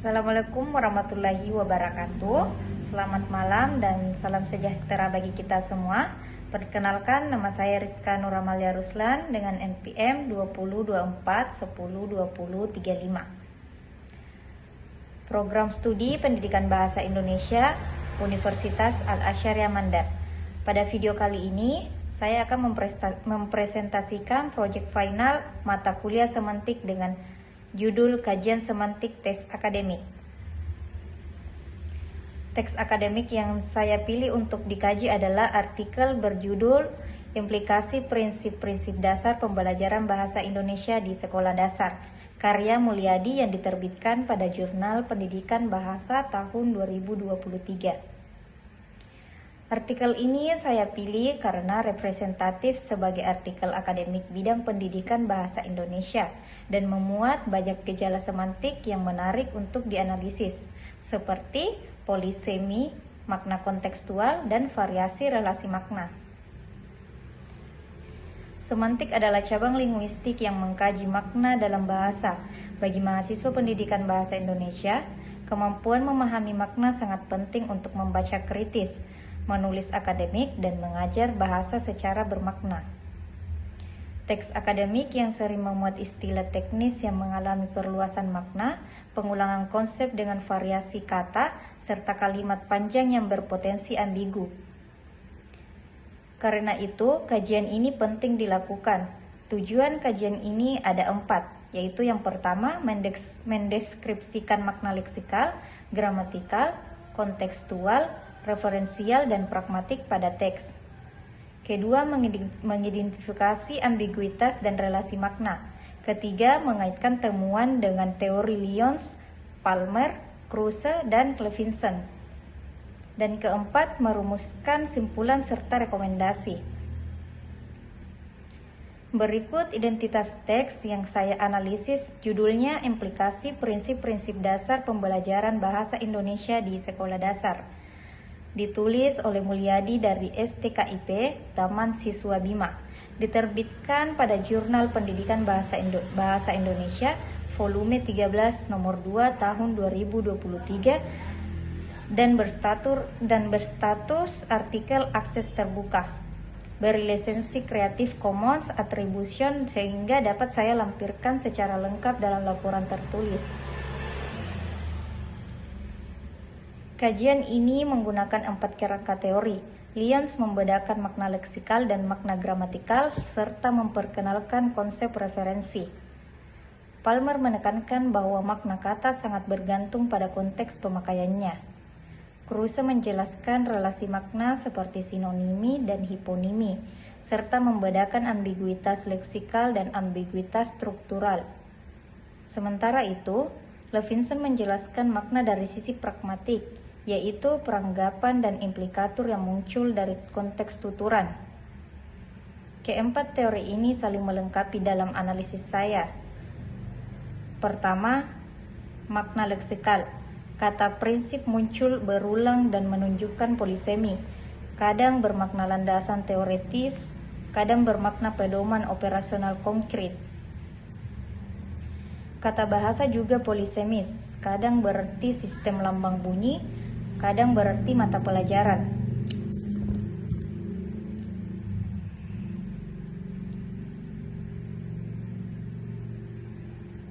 Assalamualaikum warahmatullahi wabarakatuh. Selamat malam dan salam sejahtera bagi kita semua. Perkenalkan, nama saya Rizka Nuramalia Ruslan dengan NPM 2024102035. Program Studi Pendidikan Bahasa Indonesia Universitas Al-Azhar Mandar. Pada video kali ini, saya akan mempresentasikan proyek final mata kuliah semantik dengan judul Kajian Semantik Teks Akademik. Teks akademik yang saya pilih untuk dikaji adalah artikel berjudul Implikasi Prinsip-Prinsip Dasar Pembelajaran Bahasa Indonesia di Sekolah Dasar, karya Mulyadi yang diterbitkan pada Jurnal Pendidikan Bahasa tahun 2023. Artikel ini saya pilih karena representatif sebagai artikel akademik bidang pendidikan bahasa Indonesia dan memuat banyak gejala semantik yang menarik untuk dianalisis, seperti polisemi, makna kontekstual, dan variasi relasi makna. Semantik adalah cabang linguistik yang mengkaji makna dalam bahasa. Bagi mahasiswa pendidikan bahasa Indonesia, kemampuan memahami makna sangat penting untuk membaca kritis, menulis akademik, dan mengajar bahasa secara bermakna. Teks akademik yang sering memuat istilah teknis yang mengalami perluasan makna, pengulangan konsep dengan variasi kata, serta kalimat panjang yang berpotensi ambigu. Karena itu, kajian ini penting dilakukan. Tujuan kajian ini ada 4, yaitu yang pertama, mendeskripsikan makna leksikal, gramatikal, kontekstual, referensial, dan pragmatik pada teks. Kedua, mengidentifikasi ambiguitas dan relasi makna. Ketiga, mengaitkan temuan dengan teori Lyons, Palmer, Kruse, dan Clevinson. Dan keempat, merumuskan simpulan serta rekomendasi. Berikut identitas teks yang saya analisis, judulnya Implikasi Prinsip-Prinsip Dasar Pembelajaran Bahasa Indonesia di Sekolah Dasar. Ditulis oleh Mulyadi dari STKIP, Taman Siswa Bima. Diterbitkan pada Jurnal Pendidikan Bahasa Indonesia, volume 13 nomor 2 tahun 2023 dan berstatus artikel akses terbuka. Berlisensi Creative Commons Attribution sehingga dapat saya lampirkan secara lengkap dalam laporan tertulis. Kajian ini menggunakan 4 kerangka teori. Lyons membedakan makna leksikal dan makna gramatikal, serta memperkenalkan konsep referensi. Palmer menekankan bahwa makna kata sangat bergantung pada konteks pemakaiannya. Kruse menjelaskan relasi makna seperti sinonimi dan hiponimi, serta membedakan ambiguitas leksikal dan ambiguitas struktural. Sementara itu, Clevinson menjelaskan makna dari sisi pragmatik, yaitu peranggapan dan implikatur yang muncul dari konteks tuturan. Keempat teori ini saling melengkapi dalam analisis saya. Pertama, makna leksikal. Kata prinsip muncul berulang dan menunjukkan polisemi, kadang bermakna landasan teoretis, kadang bermakna pedoman operasional konkret. Kata bahasa juga polisemis, kadang berarti sistem lambang bunyi, kadang berarti mata pelajaran.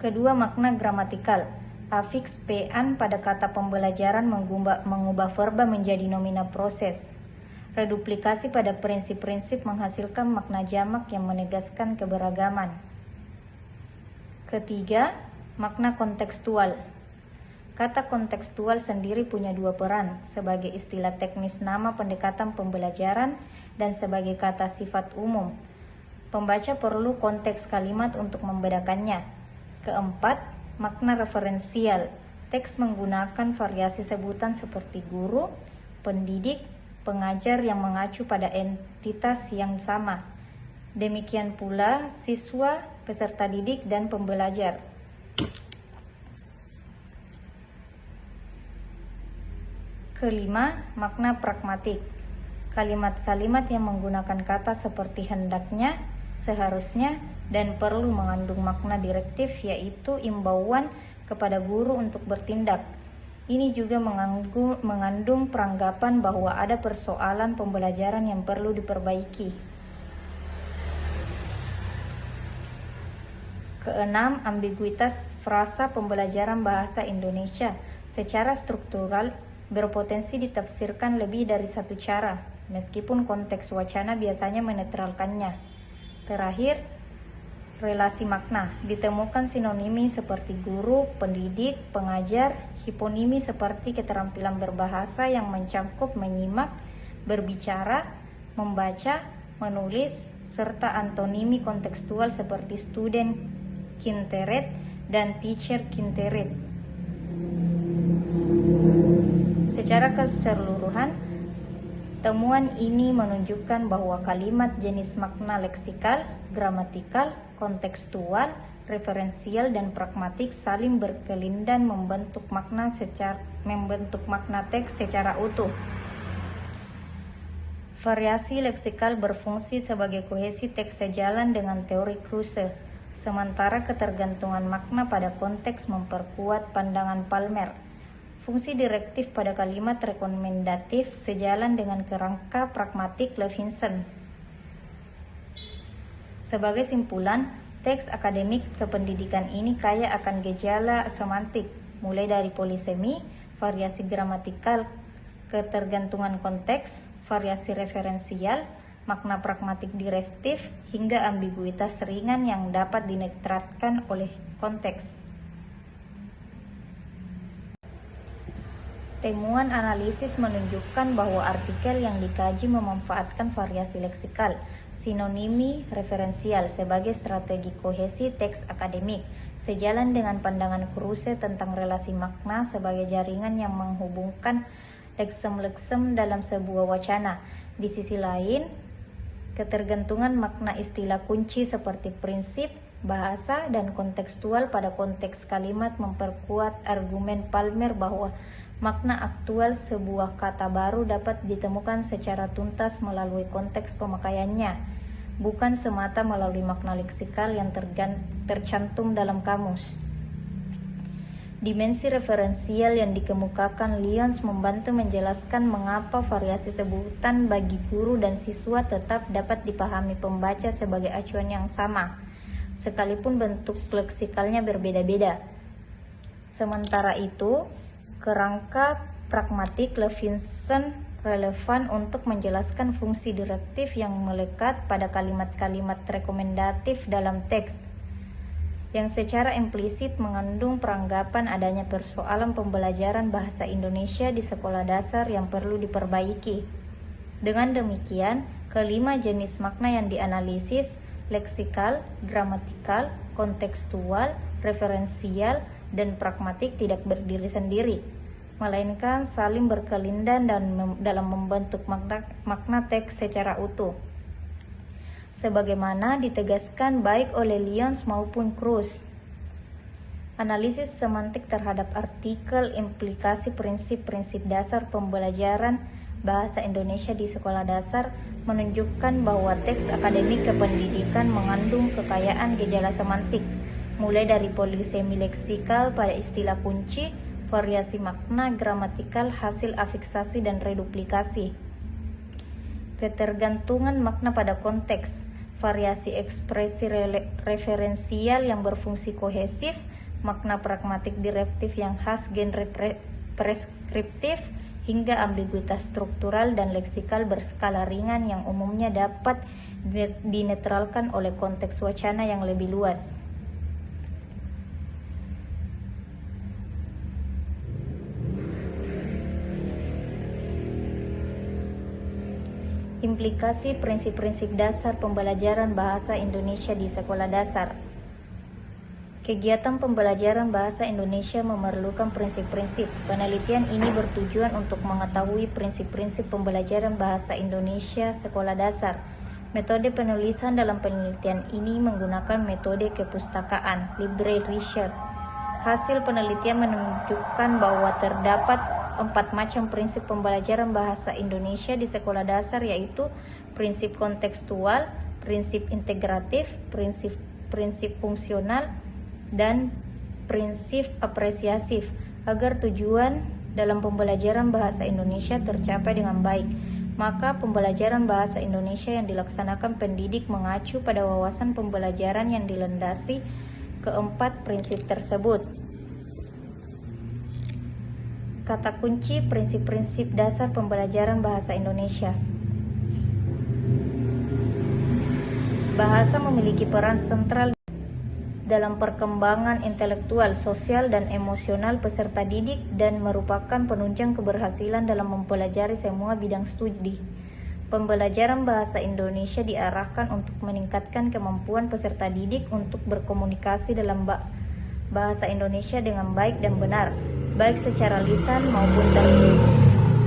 Kedua, makna gramatikal. Afiks pean pada kata pembelajaran mengubah verba menjadi nomina proses. Reduplikasi pada prinsip-prinsip menghasilkan makna jamak yang menegaskan keberagaman. Ketiga, makna kontekstual. Kata kontekstual sendiri punya 2 peran, sebagai istilah teknis nama pendekatan pembelajaran dan sebagai kata sifat umum. Pembaca perlu konteks kalimat untuk membedakannya. Keempat, makna referensial. Teks menggunakan variasi sebutan seperti guru, pendidik, pengajar yang mengacu pada entitas yang sama. Demikian pula siswa, peserta didik, dan pembelajar. Kelima, makna pragmatik. Kalimat-kalimat yang menggunakan kata seperti hendaknya, seharusnya dan perlu mengandung makna direktif, yaitu imbauan kepada guru untuk bertindak. Ini juga mengandung peranggapan bahwa ada persoalan pembelajaran yang perlu diperbaiki. Keenam, ambiguitas frasa pembelajaran bahasa Indonesia secara struktural berpotensi ditafsirkan lebih dari satu cara, meskipun konteks wacana biasanya menetralkannya. Terakhir, relasi makna. Ditemukan sinonimi seperti guru, pendidik, pengajar, hiponimi seperti keterampilan berbahasa yang mencakup menyimak, berbicara, membaca, menulis, serta antonimi kontekstual seperti student kinteret dan teacher kinteret. Secara keseluruhan, temuan ini menunjukkan bahwa kalimat jenis makna leksikal, gramatikal, kontekstual, referensial, dan pragmatik saling berkelindan membentuk makna teks secara utuh. Variasi leksikal berfungsi sebagai kohesi teks sejalan dengan teori Kruse, sementara ketergantungan makna pada konteks memperkuat pandangan Palmer. Fungsi direktif pada kalimat rekomendatif sejalan dengan kerangka pragmatik Levinson. Sebagai simpulan, teks akademik kependidikan ini kaya akan gejala semantik, mulai dari polisemi, variasi gramatikal, ketergantungan konteks, variasi referensial, makna pragmatik direktif, hingga ambiguitas ringan yang dapat dinetralkan oleh konteks. Temuan analisis menunjukkan bahwa artikel yang dikaji memanfaatkan variasi leksikal, sinonimi, referensial sebagai strategi kohesi teks akademik, sejalan dengan pandangan Kruse tentang relasi makna sebagai jaringan yang menghubungkan leksem-leksem dalam sebuah wacana. Di sisi lain, ketergantungan makna istilah kunci seperti prinsip, bahasa, dan kontekstual pada konteks kalimat memperkuat argumen Palmer bahwa makna aktual sebuah kata baru dapat ditemukan secara tuntas melalui konteks pemakaiannya, bukan semata melalui makna leksikal yang tercantum dalam kamus. Dimensi referensial yang dikemukakan Lyons membantu menjelaskan mengapa variasi sebutan bagi guru dan siswa tetap dapat dipahami pembaca sebagai acuan yang sama, sekalipun bentuk leksikalnya berbeda-beda. Sementara itu, kerangka pragmatik Levinson relevan untuk menjelaskan fungsi direktif yang melekat pada kalimat-kalimat rekomendatif dalam teks, yang secara implisit mengandung peranggapan adanya persoalan pembelajaran bahasa Indonesia di sekolah dasar yang perlu diperbaiki. Dengan demikian, kelima jenis makna yang dianalisis, leksikal, gramatikal, kontekstual, referensial, dan pragmatik tidak berdiri sendiri, melainkan saling berkelindan dalam membentuk makna teks secara utuh. Sebagaimana ditegaskan baik oleh Lyons maupun Kruse. Analisis semantik terhadap artikel implikasi prinsip-prinsip dasar pembelajaran bahasa Indonesia di sekolah dasar menunjukkan bahwa teks akademik kependidikan mengandung kekayaan gejala semantik, mulai dari polisemi leksikal pada istilah kunci, variasi makna gramatikal hasil afiksasi dan reduplikasi, ketergantungan makna pada konteks, variasi ekspresi referensial yang berfungsi kohesif, makna pragmatik direktif yang khas genre preskriptif, hingga ambiguitas struktural dan leksikal berskala ringan yang umumnya dapat dinetralkan oleh konteks wacana yang lebih luas. Implikasi prinsip-prinsip dasar pembelajaran bahasa Indonesia di sekolah dasar. Kegiatan pembelajaran bahasa Indonesia memerlukan prinsip-prinsip. Penelitian ini bertujuan untuk mengetahui prinsip-prinsip pembelajaran bahasa Indonesia sekolah dasar. Metode penulisan dalam penelitian ini menggunakan metode kepustakaan, library research. Hasil penelitian menunjukkan bahwa terdapat 4 macam prinsip pembelajaran bahasa Indonesia di sekolah dasar, yaitu prinsip kontekstual, prinsip integratif, prinsip fungsional, dan prinsip apresiatif agar tujuan dalam pembelajaran bahasa Indonesia tercapai dengan baik. Maka pembelajaran bahasa Indonesia yang dilaksanakan pendidik mengacu pada wawasan pembelajaran yang dilandasi keempat prinsip tersebut. Kata kunci prinsip-prinsip dasar pembelajaran bahasa Indonesia. Bahasa memiliki peran sentral dalam perkembangan intelektual, sosial, dan emosional peserta didik dan merupakan penunjang keberhasilan dalam mempelajari semua bidang studi. Pembelajaran bahasa Indonesia diarahkan untuk meningkatkan kemampuan peserta didik untuk berkomunikasi dalam bahasa Indonesia dengan baik dan benar, baik secara lisan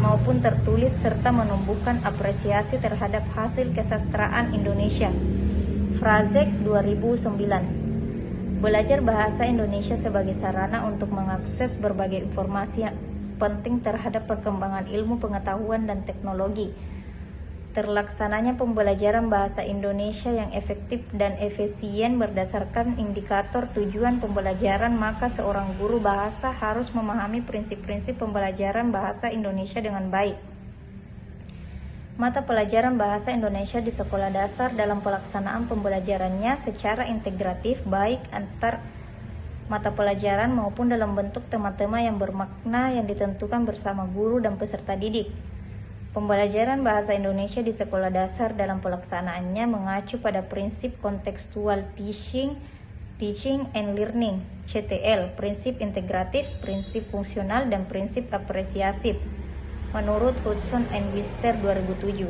maupun tertulis, serta menumbuhkan apresiasi terhadap hasil kesastraan Indonesia. Frazek 2009. Belajar bahasa Indonesia sebagai sarana untuk mengakses berbagai informasi yang penting terhadap perkembangan ilmu pengetahuan dan teknologi. Terlaksananya pembelajaran bahasa Indonesia yang efektif dan efisien berdasarkan indikator tujuan pembelajaran, maka seorang guru bahasa harus memahami prinsip-prinsip pembelajaran bahasa Indonesia dengan baik. Mata pelajaran bahasa Indonesia di sekolah dasar dalam pelaksanaan pembelajarannya secara integratif baik antar mata pelajaran maupun dalam bentuk tema-tema yang bermakna yang ditentukan bersama guru dan peserta didik. Pembelajaran bahasa Indonesia di sekolah dasar dalam pelaksanaannya mengacu pada prinsip contextual teaching and learning (CTL), prinsip integratif, prinsip fungsional, dan prinsip apresiatif. Menurut Hudson and Wister 2007.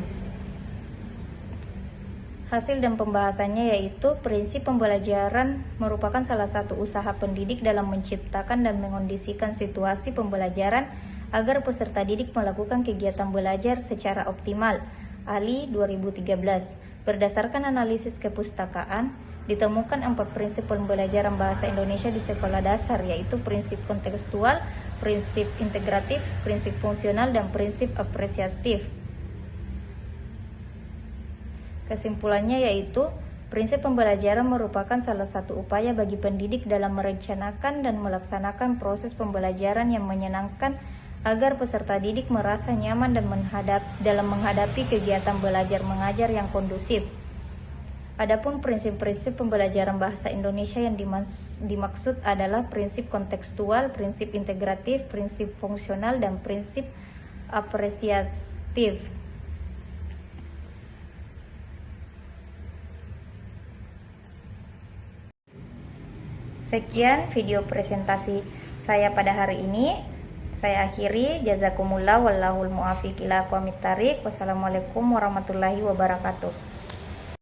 Hasil dan pembahasannya yaitu prinsip pembelajaran merupakan salah satu usaha pendidik dalam menciptakan dan mengondisikan situasi pembelajaran agar peserta didik melakukan kegiatan belajar secara optimal. Ali 2013. Berdasarkan analisis kepustakaan, ditemukan 4 prinsip pembelajaran bahasa Indonesia di sekolah dasar, yaitu prinsip kontekstual, prinsip integratif, prinsip fungsional, dan prinsip apresiatif. Kesimpulannya yaitu, prinsip pembelajaran merupakan salah satu upaya bagi pendidik dalam merencanakan dan melaksanakan proses pembelajaran yang menyenangkan agar peserta didik merasa nyaman dan dalam menghadapi kegiatan belajar mengajar yang kondusif. Adapun prinsip-prinsip pembelajaran bahasa Indonesia yang dimaksud adalah prinsip kontekstual, prinsip integratif, prinsip fungsional, dan prinsip apresiatif. Sekian video presentasi saya pada hari ini. Saya akhiri. Jazakumullah wallahul muwaffiq ila aqwamit thariq. Wassalamualaikum warahmatullahi wabarakatuh.